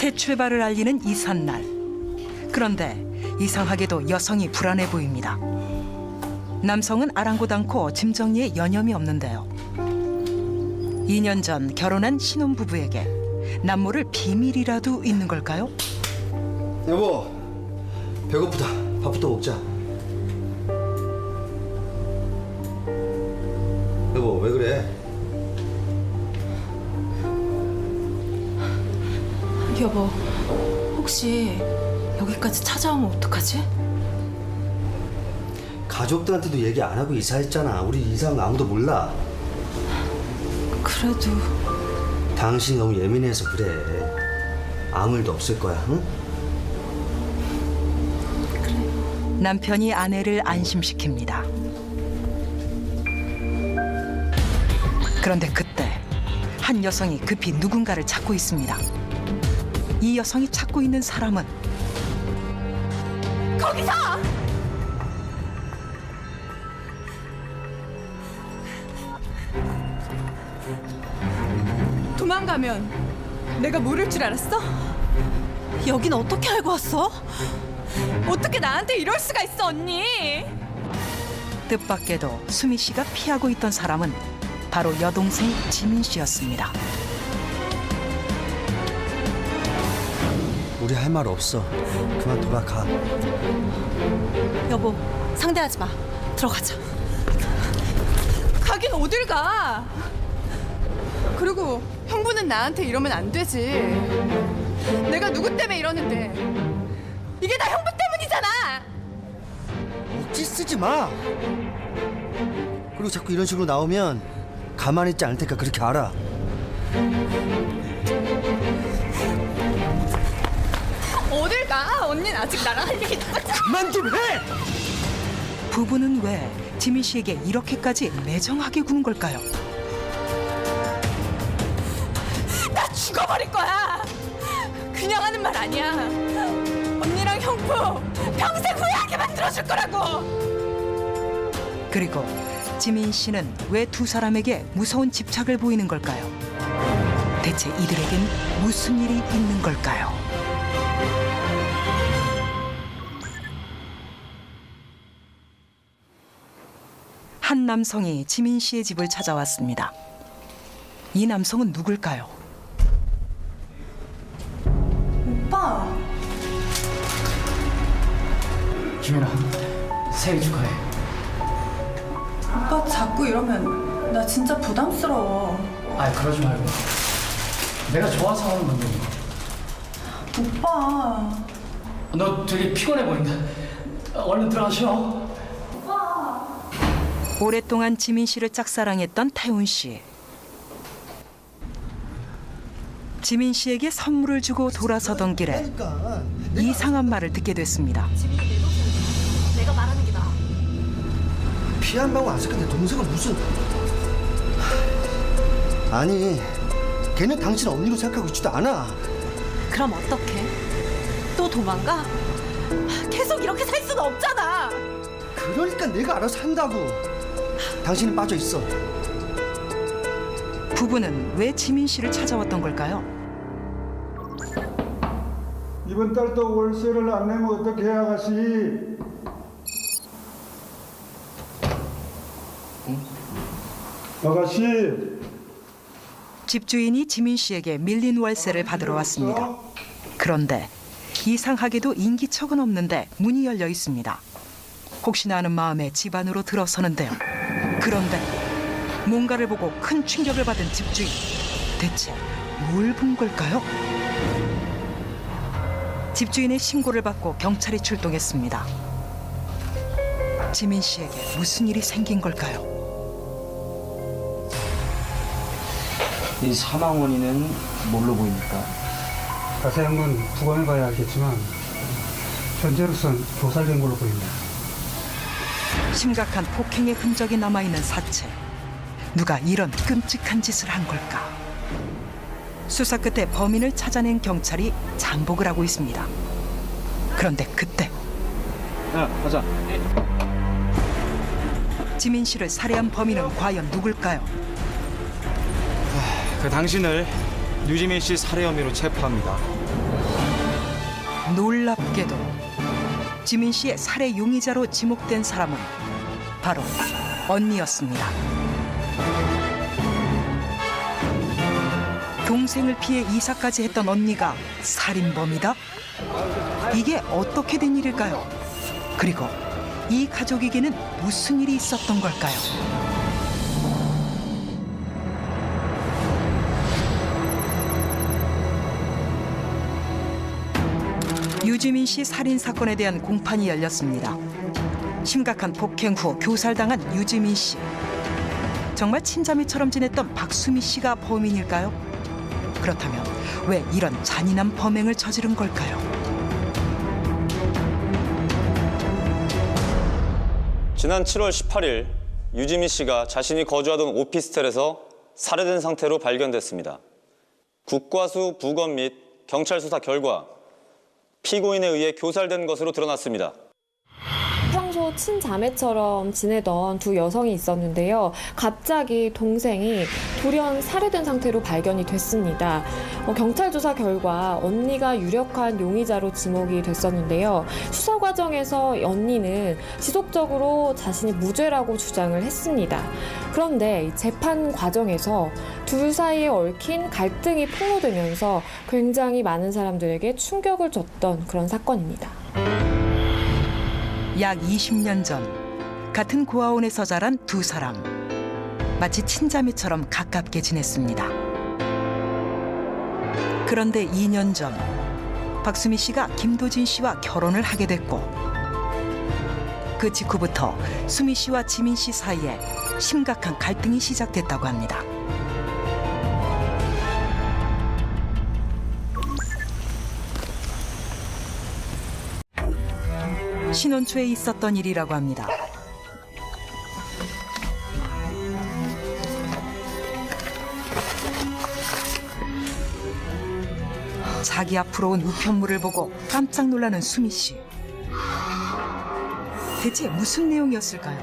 새 출발을 알리는 이삿날. 그런데 이상하게도 여성이 불안해 보입니다. 남성은 아랑곳 않고 짐 정리에 여념이 없는데요. 2년 전 결혼한 신혼부부에게 남모를 비밀이라도 있는 걸까요? 여보, 배고프다. 밥부터 먹자. 여보, 왜 그래? 여보, 혹시 여기까지 찾아오면 어떡하지? 가족들한테도 얘기 안 하고 이사했잖아. 우리 이사한 거 아무도 몰라. 그래도 당신이 너무 예민해서 그래. 아무 일도 없을 거야, 응? 남편이 아내를 안심시킵니다. 그런데 그때 한 여성이 급히 누군가를 찾고 있습니다. 이 여성이 찾고 있는 사람은 거기서! 도망가면 내가 모를 줄 알았어? 여긴 어떻게 알고 왔어? 어떻게 나한테 이럴 수가 있어, 언니? 뜻밖에도 수미 씨가 피하고 있던 사람은 바로 여동생 지민 씨였습니다. 우리 할 말 없어. 그만 돌아가. 여보, 상대하지 마. 들어가자. 가긴 어딜 가? 그리고 형부는 나한테 이러면 안 되지. 내가 누구 때문에 이러는데. 이게 다 형부 때문이잖아. 억지 쓰지 마. 그리고 자꾸 이런 식으로 나오면 가만히 있지 않을 테니까 그렇게 알아. 어딜 가? 언니는 아직 나랑 할 얘기 남았잖아. 그만 좀 해! 부부는 왜 지민 씨에게 이렇게까지 매정하게 구는 걸까요? 나 죽어버릴 거야. 그냥 하는 말 아니야. 언니랑 형부 평생 후회하게 만들어줄 거라고. 그리고 지민 씨는 왜 두 사람에게 무서운 집착을 보이는 걸까요? 대체 이들에겐 무슨 일이 있는 걸까요? 한 남성이 지민 씨의 집을 찾아왔습니다. 이 남성은 누굴까요? 오빠. 지민아, 생일 축하해. 오빠 자꾸 이러면 나 진짜 부담스러워. 아, 그러지 말고. 내가 좋아서 하는 건데. 오빠. 너 되게 피곤해 보인다. 얼른 들어가 쉬어. 오랫동안 지민 씨를 짝사랑했던 태훈 씨. 지민 씨에게 선물을 주고 돌아서던 길에 그러니까 이상한 말을 듣게 됐습니다. 내가 말하는 게 나아. 피 한 방울 안 섞은 내 동생을 무슨... 아니, 걔는 당신 언니로 생각하고 있지도 않아. 그럼 어떡해? 또 도망가? 계속 이렇게 살 수는 없잖아. 그러니까 내가 알아서 한다고. 당신은 빠져 있어. 부부는 왜 지민 씨를 찾아왔던 걸까요? 이번 달도 월세를 안 내면 어떻게 해, 아가씨? 아가씨. 집주인이 지민 씨에게 밀린 월세를 받으러 왔습니다. 그런데 이상하게도 인기척은 없는데 문이 열려 있습니다. 혹시나 하는 마음에 집 안으로 들어서는데요. 그런데 뭔가를 보고 큰 충격을 받은 집주인. 대체 뭘 본 걸까요? 집주인의 신고를 받고 경찰이 출동했습니다. 지민 씨에게 무슨 일이 생긴 걸까요? 이 사망 원인은 뭘로 보입니까? 자세한 건 부검해 봐야 알겠지만 현재로선 교살된 걸로 보입니다. 심각한 폭행의 흔적이 남아있는 사체. 누가 이런 끔찍한 짓을 한 걸까? 수사 끝에 범인을 찾아낸 경찰이 잠복을 하고 있습니다. 그런데 그때 야, 가자. 지민 씨를 살해한 범인은 과연 누굴까요? 그 당신을 류지민 씨 살해 혐의로 체포합니다. 놀랍게도 지민 씨의 살해 용의자로 지목된 사람은 바로 언니였습니다. 동생을 피해 이사까지 했던 언니가 살인범이다? 이게 어떻게 된 일일까요? 그리고 이 가족에게는 무슨 일이 있었던 걸까요? 유지민 씨 살인 사건에 대한 공판이 열렸습니다. 심각한 폭행 후 교살당한 유지민 씨. 정말 친자매처럼 지냈던 박수미 씨가 범인일까요? 그렇다면 왜 이런 잔인한 범행을 저지른 걸까요? 지난 7월 18일 유지민 씨가 자신이 거주하던 오피스텔에서 살해된 상태로 발견됐습니다. 국과수 부검 및 경찰 수사 결과 피고인에 의해 교살된 것으로 드러났습니다. 평소 친자매처럼 지내던 두 여성이 있었는데요. 갑자기 동생이 돌연 살해된 상태로 발견이 됐습니다. 경찰 조사 결과 언니가 유력한 용의자로 지목이 됐었는데요. 수사 과정에서 언니는 지속적으로 자신이 무죄라고 주장을 했습니다. 그런데 재판 과정에서 둘 사이에 얽힌 갈등이 폭로되면서 굉장히 많은 사람들에게 충격을 줬던 그런 사건입니다. 약 20년 전 같은 고아원에서 자란 두 사람. 마치 친자매처럼 가깝게 지냈습니다. 그런데 2년 전 박수미 씨가 김도진 씨와 결혼을 하게 됐고 그 직후부터 수미 씨와 지민 씨 사이에 심각한 갈등이 시작됐다고 합니다. 신혼 초에 있었던 일이라고 합니다. 자기 앞으로 온 우편물을 보고 깜짝 놀라는 수미 씨. 대체 무슨 내용이었을까요?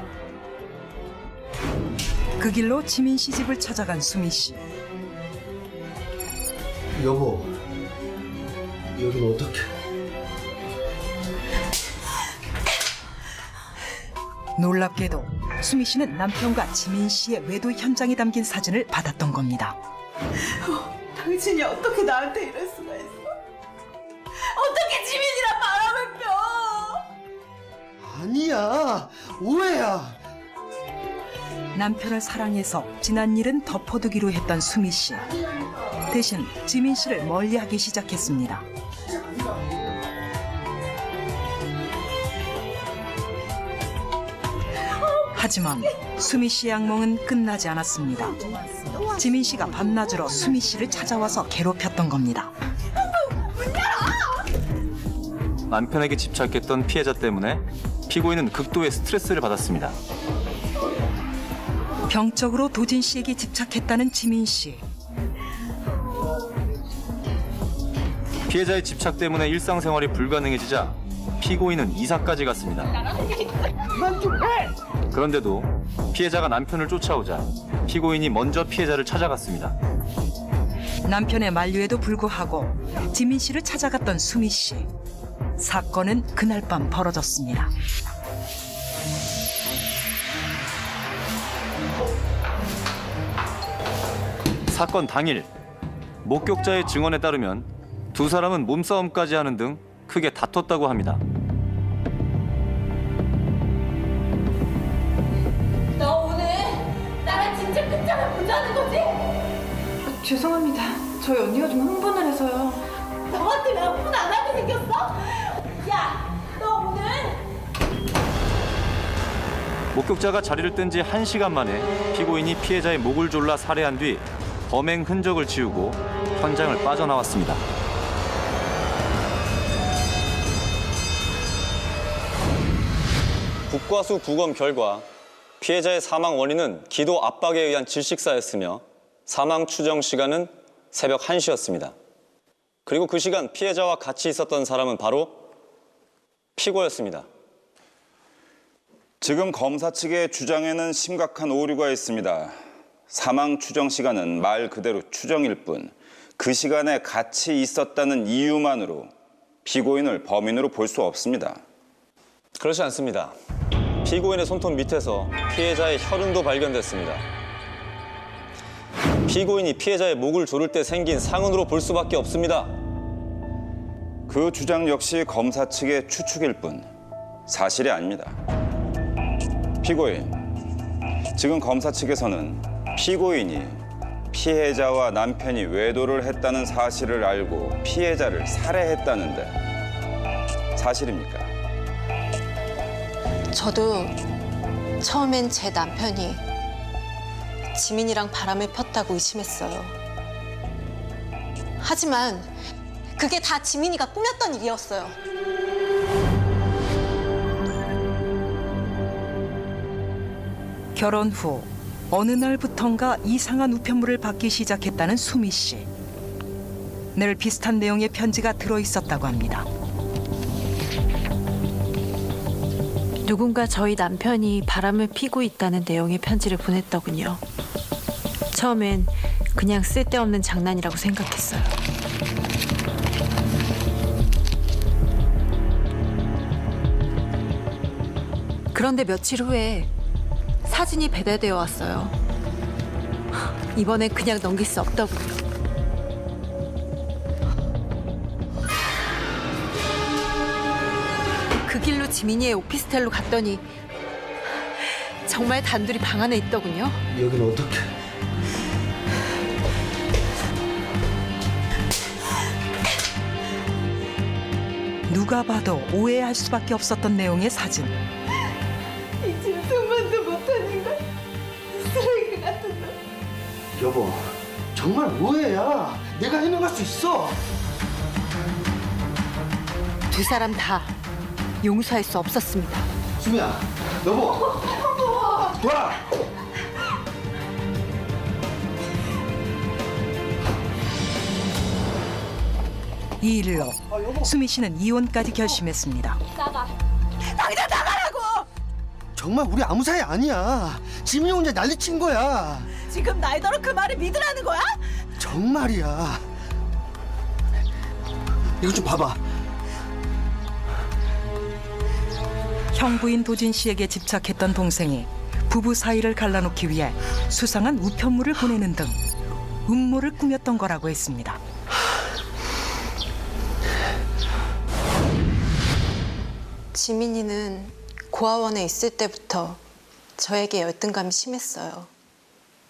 그 길로 지민 씨 집을 찾아간 수미 씨. 여보, 여긴 어떻게? 놀랍게도 수미 씨는 남편과 지민 씨의 외도 현장이 담긴 사진을 받았던 겁니다. 당신이 어떻게 나한테 이럴 수가 있어? 어떻게 지민이랑 바람을 펴? 아니야, 오해야. 남편을 사랑해서 지난 일은 덮어두기로 했던 수미 씨. 대신 지민 씨를 멀리하기 시작했습니다. 하지만 수미 씨의 악몽은 끝나지 않았습니다. 지민 씨가 밤낮으로 수미 씨를 찾아와서 괴롭혔던 겁니다. 남편에게 집착했던 피해자 때문에 피고인은 극도의 스트레스를 받았습니다. 병적으로 도진 씨에게 집착했다는 지민 씨. 피해자의 집착 때문에 일상생활이 불가능해지자 피고인은 이사까지 갔습니다. 그런데도 피해자가 남편을 쫓아오자 피고인이 먼저 피해자를 찾아갔습니다. 남편의 만류에도 불구하고 지민 씨를 찾아갔던 수미 씨. 사건은 그날 밤 벌어졌습니다. 사건 당일 목격자의 증언에 따르면 두 사람은 몸싸움까지 하는 등 크게 다퉜다고 합니다. 너 오늘 나랑 진짜 끝장을 보자는 거지? 죄송합니다. 저희 언니가 좀 흥분을 해서요. 너한테 왜 흥분 안 하게 생겼어? 야, 너 오늘 목격자가 자리를 뜬 지 1시간 만에 피고인이 피해자의 목을 졸라 살해한 뒤 범행 흔적을 지우고 현장을 빠져나왔습니다. 국과수 부검 결과 피해자의 사망 원인은 기도 압박에 의한 질식사였으며 사망 추정 시간은 새벽 1시였습니다. 그리고 그 시간 피해자와 같이 있었던 사람은 바로 피고였습니다. 지금 검사 측의 주장에는 심각한 오류가 있습니다. 사망 추정 시간은 말 그대로 추정일 뿐 그 시간에 같이 있었다는 이유만으로 피고인을 범인으로 볼 수 없습니다. 그렇지 않습니다. 피고인의 손톱 밑에서 피해자의 혈흔도 발견됐습니다. 피고인이 피해자의 목을 조를 때 생긴 상흔으로 볼 수밖에 없습니다. 그 주장 역시 검사 측의 추측일 뿐 사실이 아닙니다. 피고인, 지금 검사 측에서는 피고인이 피해자와 남편이 외도를 했다는 사실을 알고 피해자를 살해했다는데 사실입니까? 저도 처음엔 제 남편이 지민이랑 바람을 폈다고 의심했어요. 하지만 그게 다 지민이가 꾸몄던 일이었어요. 결혼 후 어느 날부턴가 이상한 우편물을 받기 시작했다는 수미 씨. 늘 비슷한 내용의 편지가 들어있었다고 합니다. 누군가 저희 남편이 바람을 피고 있다는 내용의 편지를 보냈더군요. 처음엔 그냥 쓸데없는 장난이라고 생각했어요. 그런데 며칠 후에 사진이 배달되어 왔어요. 이번엔 그냥 넘길 수 없더군요. 그 길로 지민이의 오피스텔로 갔더니 정말 단둘이 방 안에 있더군요. 여기는 어떻게? 누가 봐도 오해할 수밖에 없었던 내용의 사진. 이 짐승만도 못하는 걸 쓰레기 같은 놈. 여보, 정말 오해야. 내가 해명할 수 있어. 두 사람 다 용서할 수 없었습니다. 수미야, 여보. 놔. 이 일로 수미 씨는 이혼까지 결심했습니다. 당장 나가라고! 정말 우리 아무 사이 아니야. 지민이 혼자 난리친 거야. 지금 나이더러 그 말을 믿으라는 거야? 정말이야. 이거 좀 봐봐. 형부인 도진 씨에게 집착했던 동생이 부부 사이를 갈라놓기 위해 수상한 우편물을 보내는 등 음모를 꾸몄던 거라고 했습니다. 지민이는 고아원에 있을 때부터 저에게 열등감이 심했어요.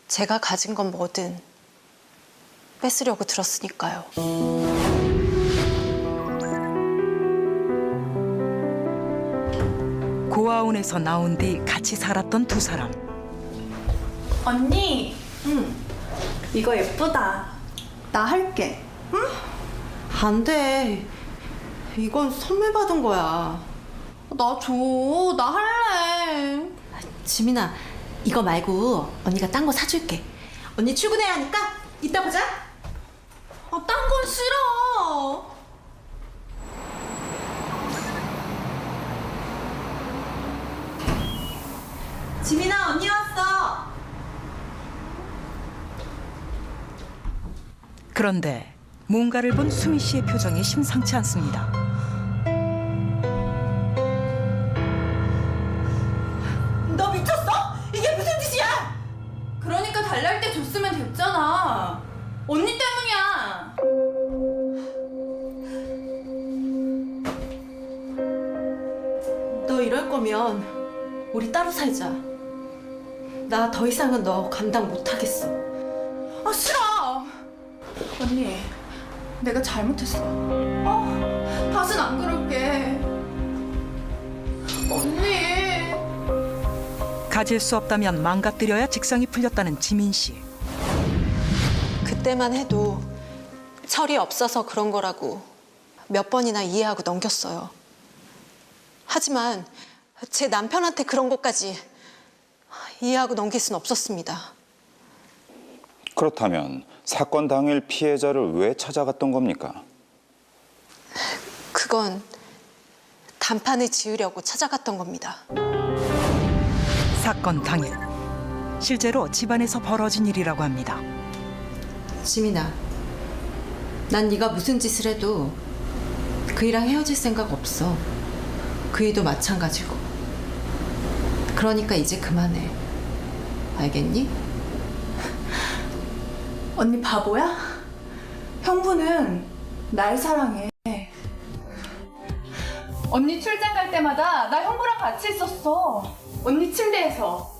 제가 가진 건 뭐든 뺏으려고 들었으니까요. 고아원에서 나온 뒤 같이 살았던 두 사람. 언니, 이거 예쁘다. 나 할게. 안 돼. 이건 선물 받은 거야. 나 줘. 나 할래. 지민아, 이거 말고 언니가 딴 거 사줄게. 언니 출근해야 하니까 이따 보자. 딴 건 싫어. 지민아, 언니 왔어. 그런데 뭔가를 본 수미 씨의 표정이 심상치 않습니다. 너 미쳤어? 이게 무슨 짓이야? 그러니까 달랄 때 줬으면 됐잖아. 언니 때문이야. 너 이럴 거면 우리 따로 살자. 나 더 이상은 너 감당 못 하겠어. 싫어. 언니, 내가 잘못했어. 다신 안 그럴게. 언니. 가질 수 없다면 망가뜨려야 직성이 풀렸다는 지민 씨. 그때만 해도 철이 없어서 그런 거라고 몇 번이나 이해하고 넘겼어요. 하지만 제 남편한테 그런 것까지 이해하고 넘길 순 없었습니다. 그렇다면 사건 당일 피해자를 왜 찾아갔던 겁니까? 그건 단판을 지으려고 찾아갔던 겁니다. 사건 당일 실제로 집안에서 벌어진 일이라고 합니다. 지민아, 난 네가 무슨 짓을 해도 그이랑 헤어질 생각 없어. 그이도 마찬가지고. 그러니까 이제 그만해. 알겠니? 언니 바보야? 형부는 날 사랑해. 언니 출장 갈 때마다 나 형부랑 같이 있었어. 언니 침대에서.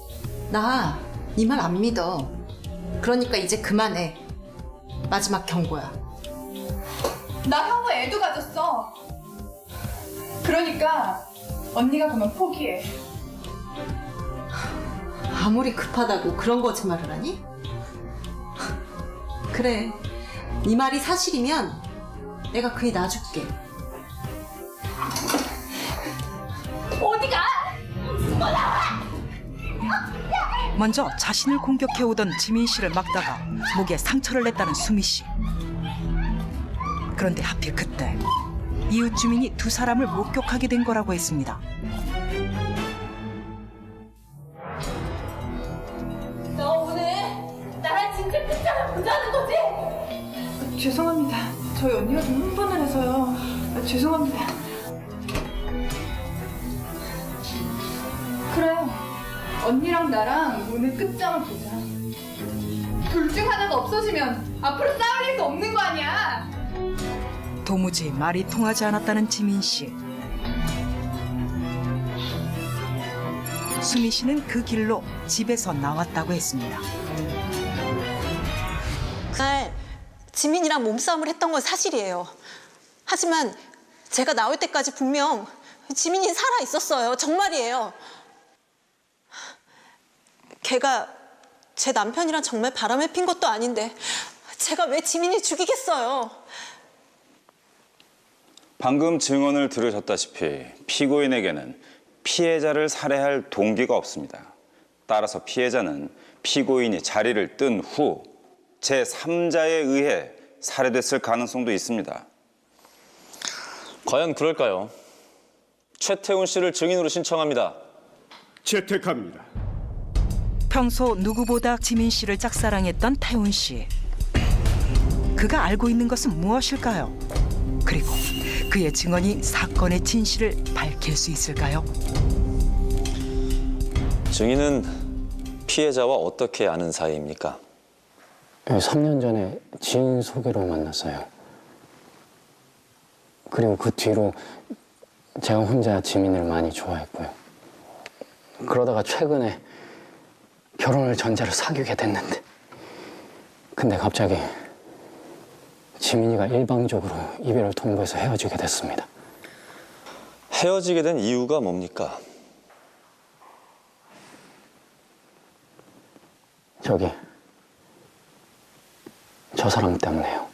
나 네 말 안 믿어. 그러니까 이제 그만해. 마지막 경고야. 나 형부 애도 가졌어. 그러니까 언니가 그만 포기해. 아무리 급하다고 그런 거짓말을 하니? 그래. 네 말이 사실이면 내가 그이 놔줄게. 어디가? 먼저 자신을 공격해오던 지민 씨를 막다가 목에 상처를 냈다는 수미 씨. 그런데 하필 그때 이웃 주민이 두 사람을 목격하게 된 거라고 했습니다. 너 오늘 나랑 진짜 끝장을 보자는 거지? 죄송합니다. 저희 언니가 좀 흥분을 해서요. 죄송합니다. 그래. 언니랑 나랑 오늘 끝장을 보자. 둘 중 하나가 없어지면 앞으로 싸울 일도 없는 거 아니야. 도무지 말이 통하지 않았다는 지민 씨. 수미 씨는 그 길로 집에서 나왔다고 했습니다. 그날 지민이랑 몸싸움을 했던 건 사실이에요. 하지만 제가 나올 때까지 분명 지민이 살아 있었어요. 정말이에요. 걔가 제 남편이랑 정말 바람을 핀 것도 아닌데 제가 왜 지민이 죽이겠어요? 방금 증언을 들으셨다시피 피고인에게는 피해자를 살해할 동기가 없습니다. 따라서 피해자는 피고인이 자리를 뜬 후 제3자에 의해 살해됐을 가능성도 있습니다. 과연 그럴까요? 최태훈 씨를 증인으로 신청합니다. 채택합니다. 평소 누구보다 지민 씨를 짝사랑했던 태훈 씨. 그가 알고 있는 것은 무엇일까요? 그리고 그의 증언이 사건의 진실을 밝힐 수 있을까요? 증인은 피해자와 어떻게 아는 사이입니까? 3년 전에 지인 소개로 만났어요. 그리고 그 뒤로 제가 혼자 지민을 많이 좋아했고요. 그러다가 최근에 결혼을 전제로 사귀게 됐는데 근데 갑자기 지민이가 일방적으로 이별을 통보해서 헤어지게 됐습니다. 헤어지게 된 이유가 뭡니까? 저기 저 사람 때문에요.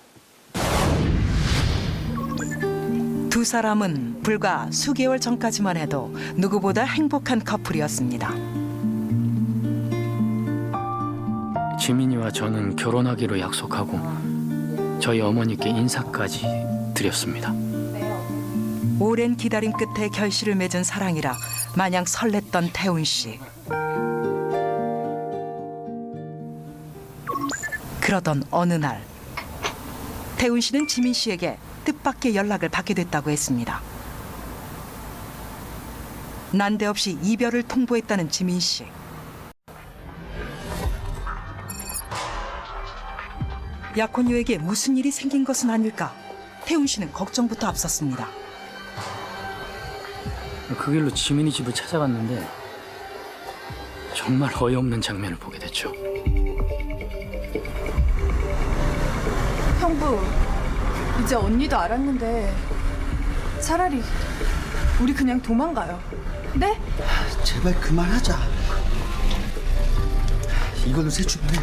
두 사람은 불과 수개월 전까지만 해도 누구보다 행복한 커플이었습니다. 지민이와 저는 결혼하기로 약속하고 저희 어머니께 인사까지 드렸습니다. 오랜 기다림 끝에 결실을 맺은 사랑이라 마냥 설렜던 태훈 씨. 그러던 어느 날 태훈 씨는 지민 씨에게 뜻밖의 연락을 받게 됐다고 했습니다. 난데없이 이별을 통보했다는 지민 씨. 약혼녀에게 무슨 일이 생긴 것은 아닐까? 태훈 씨는 걱정부터 앞섰습니다. 그 길로 지민이 집을 찾아갔는데 정말 어이없는 장면을 보게 됐죠. 형부, 이제 언니도 알았는데 차라리 우리 그냥 도망가요. 네? 제발 그만하자. 이걸로 새 출발해.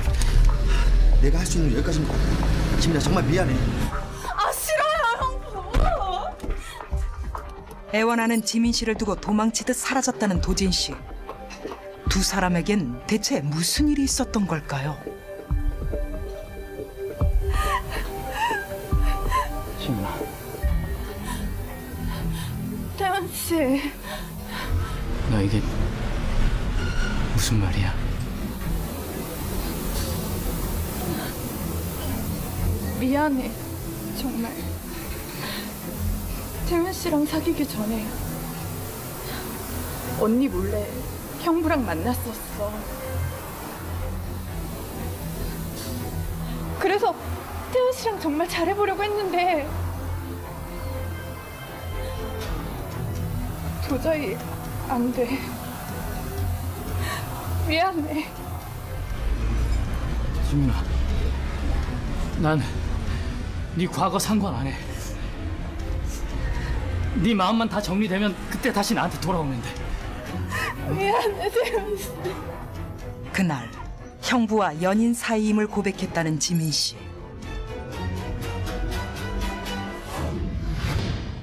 내가 할 수 있는 건 여기까지인 것 같아. 지민아 정말 미안해. 아 싫어요, 형부. 애원하는 지민 씨를 두고 도망치듯 사라졌다는 도진 씨. 두 사람에겐 대체 무슨 일이 있었던 걸까요? 지민아. 태훈 씨. 너 이게 무슨 말이야? 미안해, 정말. 태훈 씨랑 사귀기 전에 언니 몰래 형부랑 만났었어. 그래서 태훈 씨랑 정말 잘해보려고 했는데 도저히 안 돼. 미안해. 지민아, 난 네 과거 상관 안 해. 네 마음만 다 정리되면 그때 다시 나한테 돌아오면 돼. 미안해, 태훈 씨. 그날 형부와 연인 사이임을 고백했다는 지민 씨.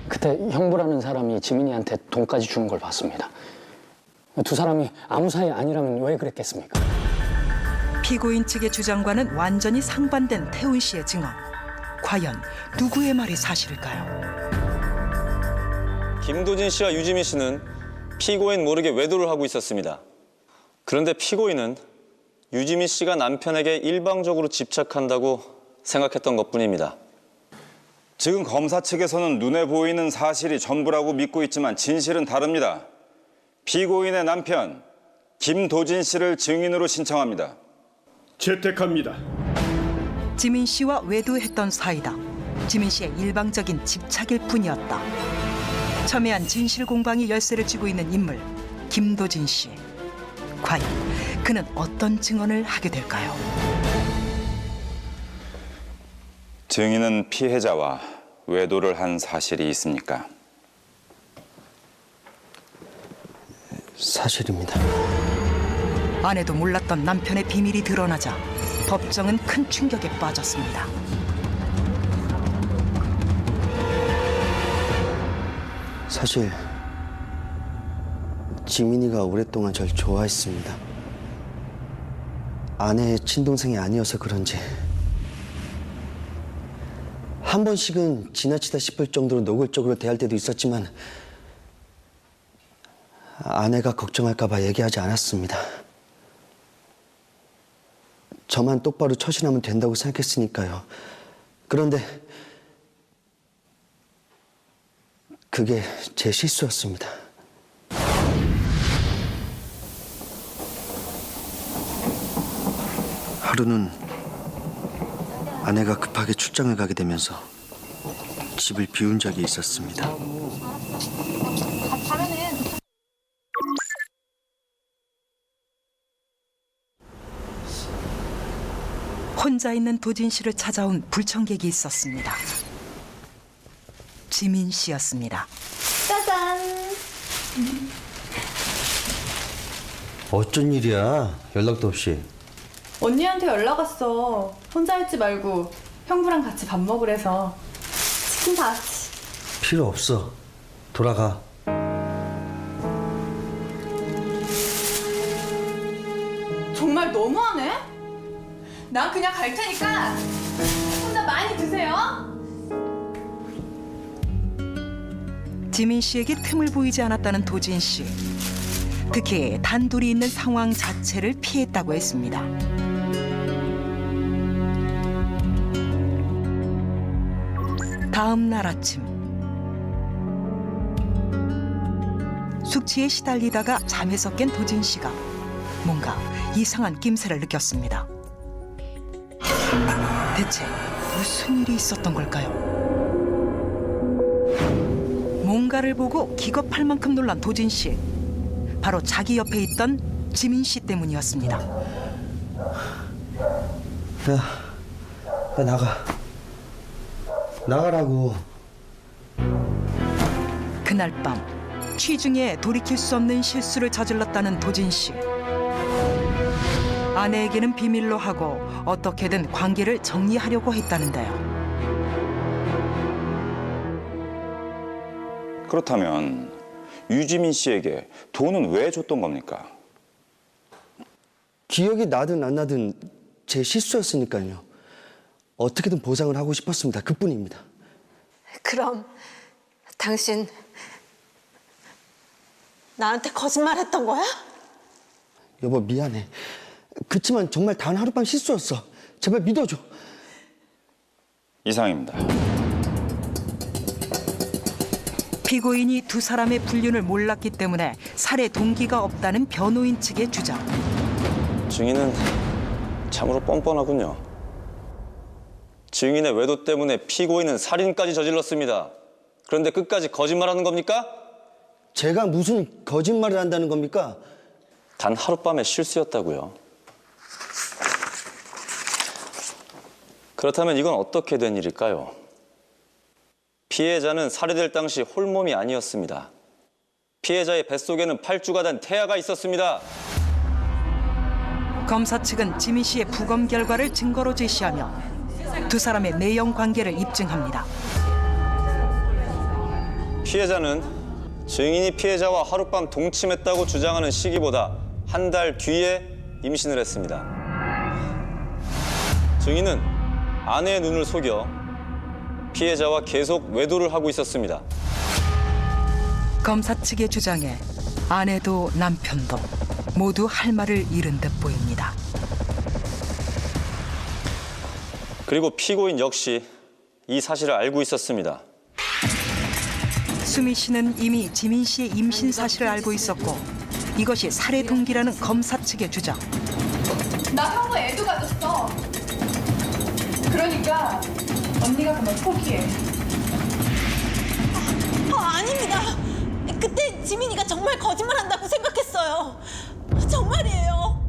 그때 형부라는 사람이 지민이한테 돈까지 주는 걸 봤습니다. 두 사람이 아무 사이 아니라면 왜 그랬겠습니까? 피고인 측의 주장과는 완전히 상반된 태훈 씨의 증언. 과연 누구의 말이 사실일까요? 김도진 씨와 유지민 씨는 피고인 모르게 외도를 하고 있었습니다. 그런데 피고인은 유지민 씨가 남편에게 일방적으로 집착한다고 생각했던 것뿐입니다. 지금 검사 측에서는 눈에 보이는 사실이 전부라고 믿고 있지만 진실은 다릅니다. 피고인의 남편 김도진 씨를 증인으로 신청합니다. 채택합니다. 지민 씨와 외도했던 사이다. 지민 씨의 일방적인 집착일 뿐이었다. 첨예한 진실 공방이 열쇠를 쥐고 있는 인물 김도진 씨. 과연 그는 어떤 증언을 하게 될까요? 증인은 피해자와 외도를 한 사실이 있습니까? 사실입니다. 아내도 몰랐던 남편의 비밀이 드러나자 법정은 큰 충격에 빠졌습니다. 사실 지민이가 오랫동안 절 좋아했습니다. 아내의 친동생이 아니어서 그런지 한 번씩은 지나치다 싶을 정도로 노골적으로 대할 때도 있었지만 아내가 걱정할까 봐 얘기하지 않았습니다. 저만 똑바로 처신하면 된다고 생각했으니까요. 그런데 그게 제 실수였습니다. 하루는 아내가 급하게 출장을 가게 되면서 집을 비운 적이 있었습니다. 혼자 있는 도진 씨를 찾아온 불청객이 있었습니다. 지민 씨였습니다. 짜잔. 어쩐 일이야? 연락도 없이. 언니한테 연락 왔어. 혼자 있지 말고 형부랑 같이 밥 먹으래서 치킨 사왔지. 필요 없어. 돌아가. 정말 너무하네? 난 그냥 갈 테니까 혼자 많이 드세요. 지민 씨에게 틈을 보이지 않았다는 도진 씨. 특히 단둘이 있는 상황 자체를 피했다고 했습니다. 다음 날 아침 숙취에 시달리다가 잠에서 깬 도진 씨가 뭔가 이상한 낌새를 느꼈습니다. 대체 무슨 일이 있었던 걸까요? 뭔가를 보고 기겁할 만큼 놀란 도진 씨. 바로 자기 옆에 있던 지민 씨 때문이었습니다. 야, 나가. 나가라고. 그날 밤 취중에 돌이킬 수 없는 실수를 저질렀다는 도진 씨. 아내에게는 비밀로 하고 어떻게든 관계를 정리하려고 했다는데요. 그렇다면 유지민 씨에게 돈은 왜 줬던 겁니까? 기억이 나든 안 나든 제 실수였으니까요. 어떻게든 보상을 하고 싶었습니다. 그뿐입니다. 그럼 당신 나한테 거짓말했던 거야? 여보, 미안해. 그치만 정말 단 하룻밤 실수였어. 제발 믿어줘. 이상입니다. 피고인이 두 사람의 불륜을 몰랐기 때문에 살해 동기가 없다는 변호인 측의 주장. 증인은 참으로 뻔뻔하군요. 증인의 외도 때문에 피고인은 살인까지 저질렀습니다. 그런데 끝까지 거짓말하는 겁니까? 제가 무슨 거짓말을 한다는 겁니까? 단 하룻밤의 실수였다고요. 그렇다면 이건 어떻게 된 일일까요? 피해자는 살해될 당시 홀몸이 아니었습니다. 피해자의 뱃속에는 8주가 된 태아가 있었습니다. 검사 측은 지민 씨의 부검 결과를 증거로 제시하며 두 사람의 내연 관계를 입증합니다. 피해자는 증인이 피해자와 하룻밤 동침했다고 주장하는 시기보다 한 달 뒤에 임신을 했습니다. 증인은 아내의 눈을 속여 피해자와 계속 외도를 하고 있었습니다. 검사 측의 주장에 아내도 남편도 모두 할 말을 잃은 듯 보입니다. 그리고 피고인 역시 이 사실을 알고 있었습니다. 수미 씨는 이미 지민 씨의 임신 사실을 알고 있었고 이것이 살해 동기라는 검사 측의 주장. 나 형부 애도 가졌어. 그러니까 언니가 그만 포기해. 아닙니다. 그때 지민이가 정말 거짓말한다고 생각했어요. 정말이에요.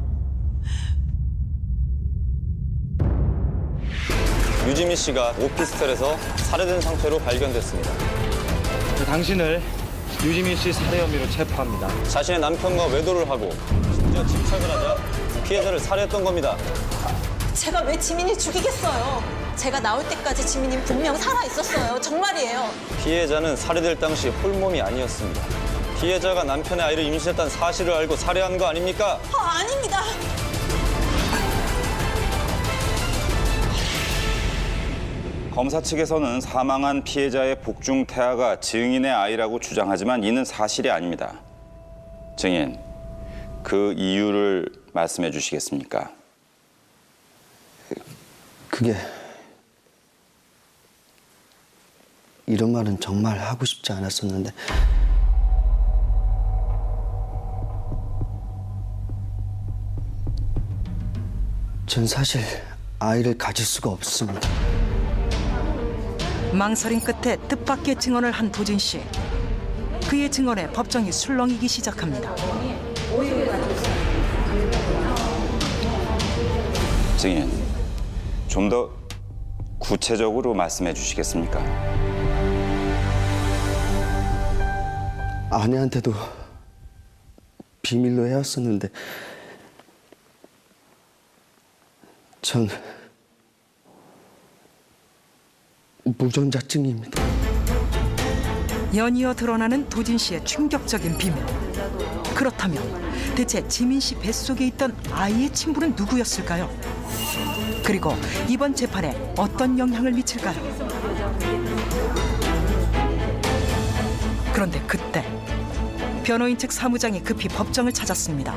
유지민 씨가 오피스텔에서 살해된 상태로 발견됐습니다. 당신을 유지민 씨 살해 혐의로 체포합니다. 자신의 남편과 외도를 하고 심지어 집착을 하자 피해자를 살해했던 겁니다. 제가 왜 지민이 죽이겠어요? 제가 나올 때까지 지민이는 분명 살아있었어요. 정말이에요. 피해자는 살해될 당시 홀몸이 아니었습니다. 피해자가 남편의 아이를 임신했다는 사실을 알고 살해한 거 아닙니까? 아닙니다. 검사 측에서는 사망한 피해자의 복중 태아가 증인의 아이라고 주장하지만 이는 사실이 아닙니다. 증인, 그 이유를 말씀해 주시겠습니까? 그게 이런 말은 정말 하고 싶지 않았었는데 전 사실 아이를 가질 수가 없습니다. 망설임 끝에 뜻밖의 증언을 한 도진 씨. 그의 증언에 법정이 술렁이기 시작합니다. 증인, 좀 더 구체적으로 말씀해 주시겠습니까? 아내한테도 비밀로 해왔었는데 전 무전자증입니다. 연이어 드러나는 도진 씨의 충격적인 비밀. 그렇다면 대체 지민 씨 뱃속에 있던 아이의 친부는 누구였을까요? 그리고 이번 재판에 어떤 영향을 미칠까요? 그런데 그때 변호인 측 사무장이 급히 법정을 찾았습니다.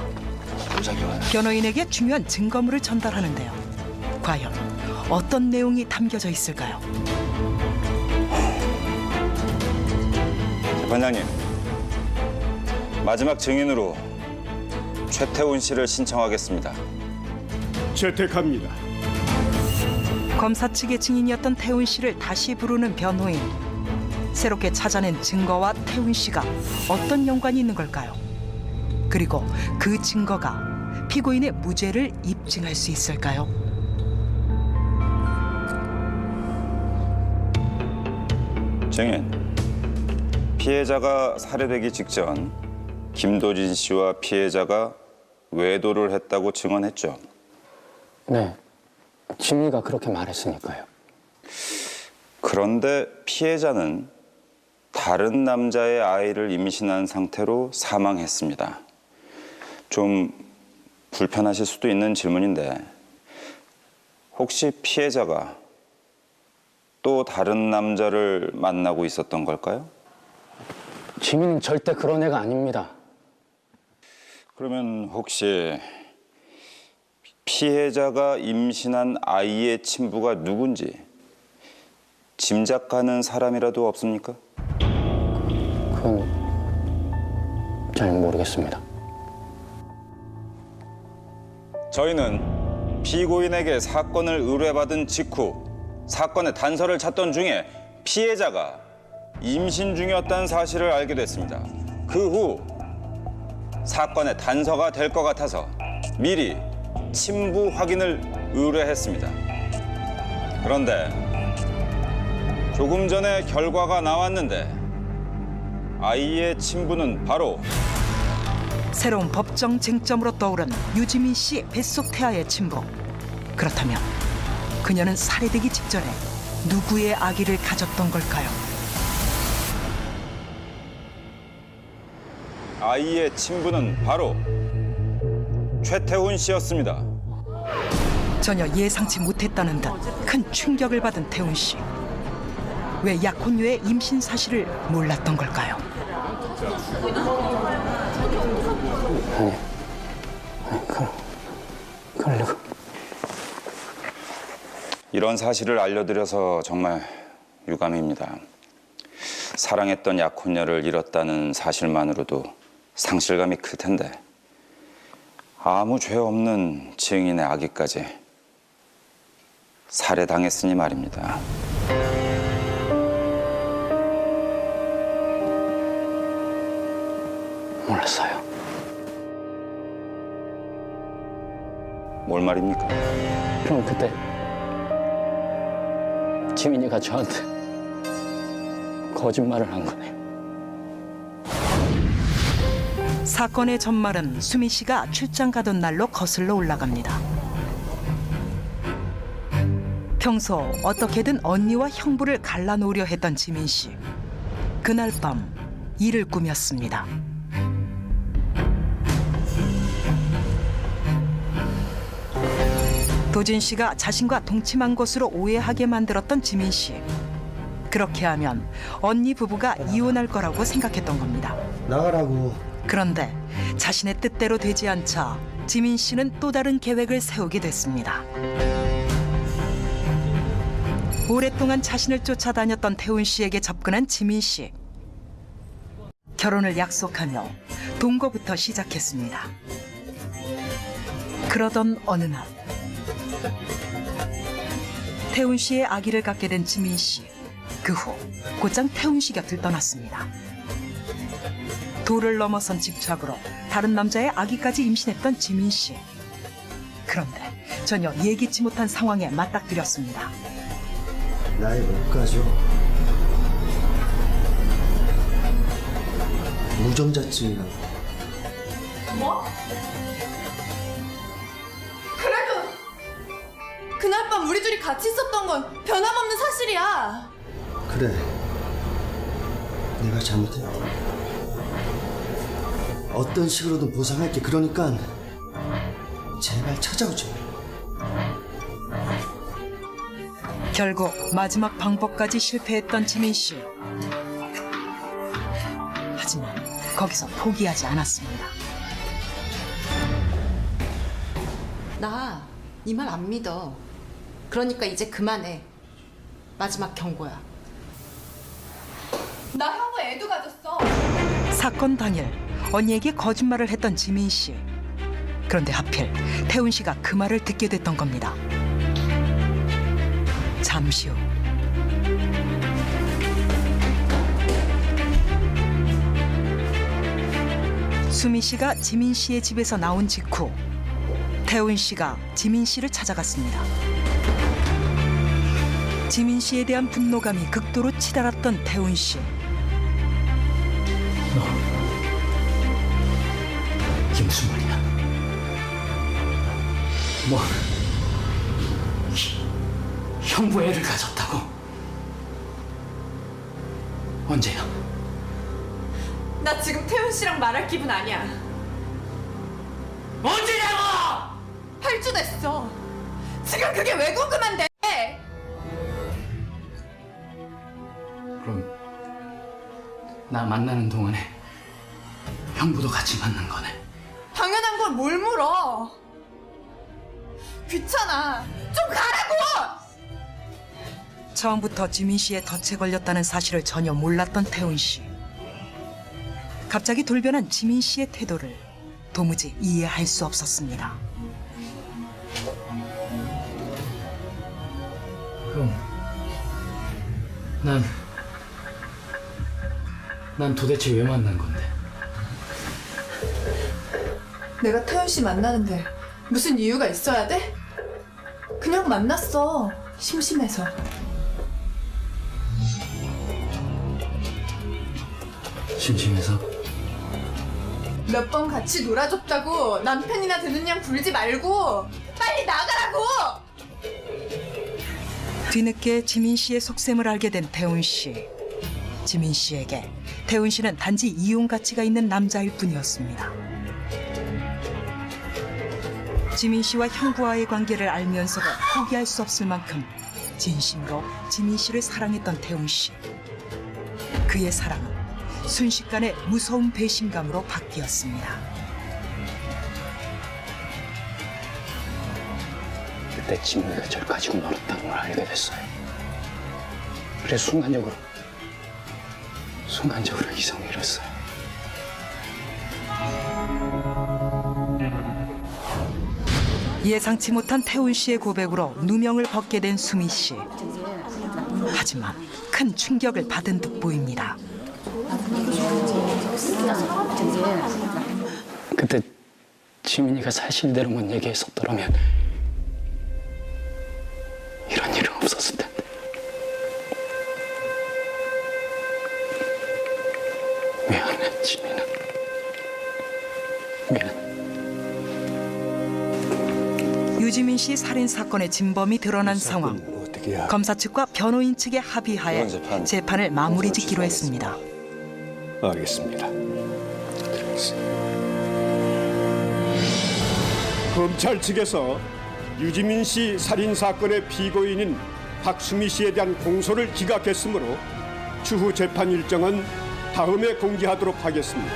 변호인에게 중요한 증거물을 전달하는데요. 과연 어떤 내용이 담겨져 있을까요? 재판장님, 마지막 증인으로 최태훈 씨를 신청하겠습니다. 채택합니다. 검사 측의 증인이었던 태훈 씨를 다시 부르는 변호인. 새롭게 찾아낸 증거와 태훈 씨가 어떤 연관이 있는 걸까요? 그리고 그 증거가 피고인의 무죄를 입증할 수 있을까요? 증인, 피해자가 살해되기 직전 김도진 씨와 피해자가 외도를 했다고 증언했죠? 네, 지민이가 그렇게 말했으니까요. 그런데 피해자는 다른 남자의 아이를 임신한 상태로 사망했습니다. 좀 불편하실 수도 있는 질문인데 혹시 피해자가 또 다른 남자를 만나고 있었던 걸까요? 지민은 절대 그런 애가 아닙니다. 그러면 혹시 피해자가 임신한 아이의 친부가 누군지 짐작하는 사람이라도 없습니까? 그건 잘 모르겠습니다. 저희는 피고인에게 사건을 의뢰받은 직후 사건의 단서를 찾던 중에 피해자가 임신 중이었다는 사실을 알게 됐습니다. 그 후 사건의 단서가 될 것 같아서 미리 친부 확인을 의뢰했습니다. 그런데 조금 전에 결과가 나왔는데 아이의 친부는 바로 새로운 법정 쟁점으로 떠오른 유지민 씨 뱃속 태아의 친부. 그렇다면 그녀는 살해되기 직전에 누구의 아기를 가졌던 걸까요? 아이의 친부는 바로 최태훈 씨였습니다. 전혀 예상치 못했다는 듯 큰 충격을 받은 태훈 씨. 왜 약혼녀의 임신 사실을 몰랐던 걸까요? 그러려고. 이런 사실을 알려드려서 정말 유감입니다. 사랑했던 약혼녀를 잃었다는 사실만으로도 상실감이 클 텐데 아무 죄 없는 증인의 아기까지 살해당했으니 말입니다. 몰랐어요. 뭘 말입니까? 그럼 그때 지민이가 저한테 거짓말을 한 거네요. 사건의 전말은 수미 씨가 출장 가던 날로 거슬러 올라갑니다. 평소 어떻게든 언니와 형부를 갈라놓으려 했던 지민 씨. 그날 밤 일을 꾸몄습니다. 도진 씨가 자신과 동침한 것으로 오해하게 만들었던 지민 씨. 그렇게 하면 언니 부부가 이혼할 거라고 생각했던 겁니다. 나가라고. 그런데 자신의 뜻대로 되지 않자 지민 씨는 또 다른 계획을 세우게 됐습니다. 오랫동안 자신을 쫓아다녔던 태훈 씨에게 접근한 지민 씨. 결혼을 약속하며 동거부터 시작했습니다. 그러던 어느 날 태훈 씨의 아기를 갖게 된 지민 씨. 그 후 곧장 태훈 씨 곁을 떠났습니다. 도를 넘어선 집착으로 다른 남자의 아기까지 임신했던 지민 씨. 그런데 전혀 예기치 못한 상황에 맞닥뜨렸습니다. 나이 못 가죠. 무정자증이라고. 뭐? 그래도 그날 밤 우리 둘이 같이 있었던 건 변함없는 사실이야. 그래. 내가 잘못했다. 어떤 식으로든 보상할게. 그러니까 제발 찾아오지. 결국 마지막 방법까지 실패했던 지민 씨. 하지만 거기서 포기하지 않았습니다. 나 네 말 안 믿어. 그러니까 이제 그만해. 마지막 경고야. 나 형부 애도 가졌어. 사건 당일 언니에게 거짓말을 했던 지민 씨. 그런데 하필 태훈 씨가 그 말을 듣게 됐던 겁니다. 잠시 후 수미 씨가 지민 씨의 집에서 나온 직후 태훈 씨가 지민 씨를 찾아갔습니다. 지민 씨에 대한 분노감이 극도로 치달았던 태훈 씨. 너 이게 무슨 말이야? 뭐 형부 애를 가졌다고? 언제야? 나 지금 태훈 씨랑 말할 기분 아니야. 언제냐고! 8주 됐어. 지금 그게 왜 궁금한데? 그럼 나 만나는 동안에 형부도 같이 만난 거네. 당연한 걸 뭘 물어? 귀찮아. 좀 가라고! 처음부터 지민 씨의 덫에 걸렸다는 사실을 전혀 몰랐던 태훈 씨. 갑자기 돌변한 지민 씨의 태도를 도무지 이해할 수 없었습니다. 그럼 난 도대체 왜 만난 건데? 내가 태훈 씨 만나는데 무슨 이유가 있어야 돼? 그냥 만났어. 심심해서. 심심해서? 몇 번 같이 놀아줬다고 남편이나 되는 양 굴지 말고 빨리 나가라고! 뒤늦게 지민 씨의 속셈을 알게 된 태훈 씨. 지민 씨에게 태훈 씨는 단지 이용 가치가 있는 남자일 뿐이었습니다. 지민 씨와 형부와의 관계를 알면서도 포기할 수 없을 만큼 진심으로 지민 씨를 사랑했던 태훈 씨. 그의 사랑은 순식간에 무서운 배신감으로 바뀌었습니다. 그때 지민이가 저를 가지고 놀았다는 걸 알게 됐어요. 그래서 순간적으로 이성을 잃었어요. 예상치 못한 태훈 씨의 고백으로 누명을 벗게 된 수미 씨. 하지만 큰 충격을 받은 듯 보입니다. 그때 지민이가 사실대로만 얘기했었더라면 이런 일은 없었을 텐데. 미안해, 지민아. 미안. 유지민 씨 살인 사건의 진범이 드러난 상황. 검사 측과 변호인 측의 합의하에 재판을 마무리 짓기로 했습니다. 알겠습니다. 검찰 측에서 유지민 씨 살인 사건의 피고인인 박수미 씨에 대한 공소를 기각했으므로 추후 재판 일정은 다음에 공개하도록 하겠습니다.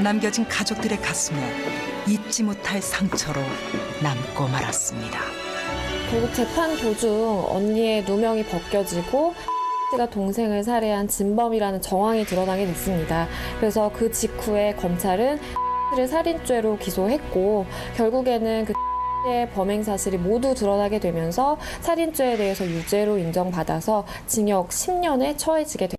남겨진 가족들의 가슴에 잊지 못할 상처로 남고 말았습니다. 결국 재판 도중 언니의 누명이 벗겨지고 씨가 동생을 살해한 진범이라는 정황이 드러나게 됐습니다. 그래서 그 직후에 검찰은 씨를 살인죄로 기소했고 결국에는 그 의 범행 사실이 모두 드러나게 되면서 살인죄에 대해서 유죄로 인정받아서 징역 10년에 처해지게 됐습니다.